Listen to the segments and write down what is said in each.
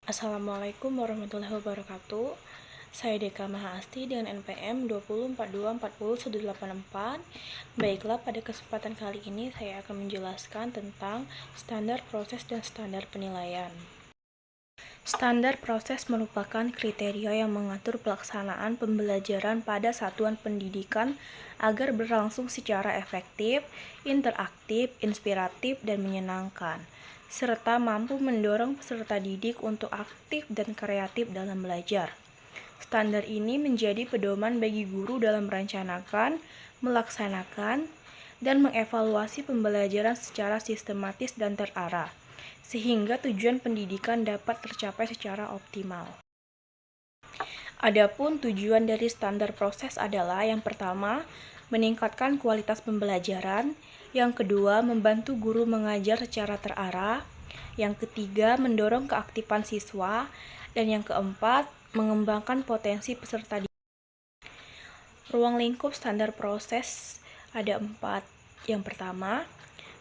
Assalamualaikum warahmatullahi wabarakatuh. Saya Deka Mahaasti dengan NPM 2042401884. Baiklah, pada kesempatan kali ini saya akan menjelaskan tentang standar proses dan standar penilaian. Standar proses merupakan kriteria yang mengatur pelaksanaan pembelajaran pada satuan pendidikan agar berlangsung secara efektif, interaktif, inspiratif, dan menyenangkan, serta mampu mendorong peserta didik untuk aktif dan kreatif dalam belajar. Standar ini menjadi pedoman bagi guru dalam merencanakan, melaksanakan, dan mengevaluasi pembelajaran secara sistematis dan terarah, sehingga tujuan pendidikan dapat tercapai secara optimal. Adapun tujuan dari standar proses adalah yang pertama, meningkatkan kualitas pembelajaran, yang kedua, membantu guru mengajar secara terarah, yang ketiga, mendorong keaktifan siswa, dan yang keempat, mengembangkan potensi peserta didik. Ruang lingkup standar proses ada 4. Yang pertama,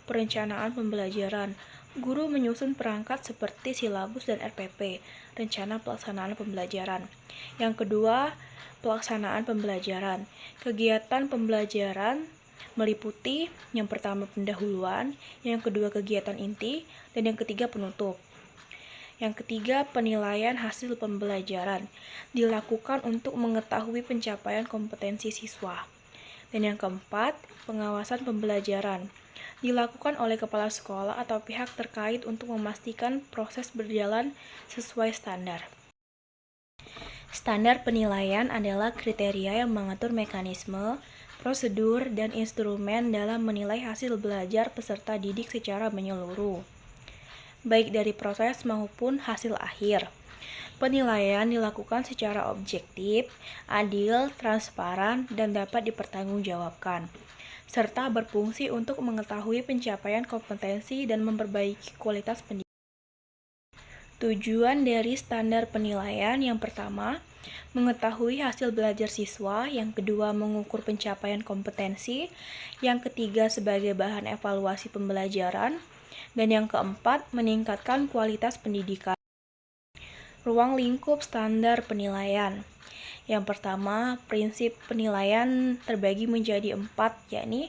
perencanaan pembelajaran. Guru menyusun perangkat seperti silabus dan RPP, rencana pelaksanaan pembelajaran. Yang kedua, pelaksanaan pembelajaran. Kegiatan pembelajaran meliputi yang pertama pendahuluan, yang kedua kegiatan inti, dan yang ketiga penutup. Yang ketiga, penilaian hasil pembelajaran dilakukan untuk mengetahui pencapaian kompetensi siswa. Dan yang keempat, pengawasan pembelajaran dilakukan oleh kepala sekolah atau pihak terkait untuk memastikan proses berjalan sesuai standar. Standar penilaian adalah kriteria yang mengatur mekanisme, prosedur, dan instrumen dalam menilai hasil belajar peserta didik secara menyeluruh, baik dari proses maupun hasil akhir. Penilaian dilakukan secara objektif, adil, transparan, dan dapat dipertanggungjawabkan, serta berfungsi untuk mengetahui pencapaian kompetensi dan memperbaiki kualitas pendidikan. Tujuan dari standar penilaian yang pertama, mengetahui hasil belajar siswa, yang kedua, mengukur pencapaian kompetensi, yang ketiga, sebagai bahan evaluasi pembelajaran, dan yang keempat, meningkatkan kualitas pendidikan. Ruang lingkup standar penilaian. Yang pertama, prinsip penilaian terbagi menjadi 4, yakni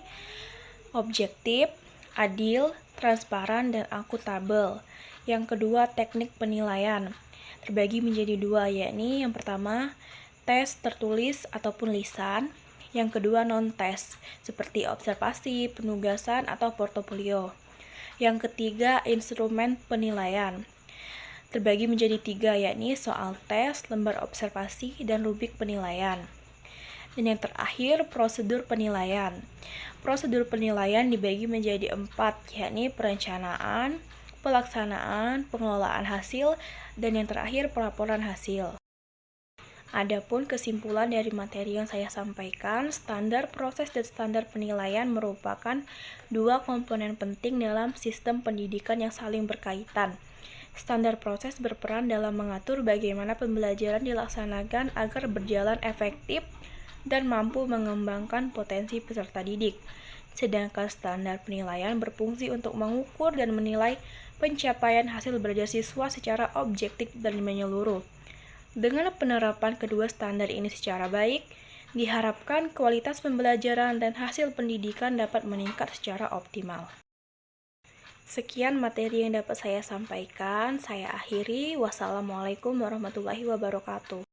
objektif, adil, transparan, dan akuntabel. Yang kedua, teknik penilaian terbagi menjadi 2, yakni yang pertama, tes tertulis ataupun lisan. Yang kedua, non-tes, seperti observasi, penugasan, atau portofolio. Yang ketiga, instrumen penilaian terbagi menjadi 3, yakni soal tes, lembar observasi, dan rubrik penilaian. Dan yang terakhir, prosedur penilaian. Prosedur penilaian dibagi menjadi 4, yakni perencanaan, pelaksanaan, pengelolaan hasil, dan yang terakhir pelaporan hasil. Adapun kesimpulan dari materi yang saya sampaikan, standar proses dan standar penilaian merupakan 2 komponen penting dalam sistem pendidikan yang saling berkaitan. Standar proses berperan dalam mengatur bagaimana pembelajaran dilaksanakan agar berjalan efektif dan mampu mengembangkan potensi peserta didik. Sedangkan standar penilaian berfungsi untuk mengukur dan menilai pencapaian hasil belajar siswa secara objektif dan menyeluruh. Dengan penerapan kedua standar ini secara baik, diharapkan kualitas pembelajaran dan hasil pendidikan dapat meningkat secara optimal. Sekian materi yang dapat saya sampaikan. Saya akhiri. Wassalamualaikum warahmatullahi wabarakatuh.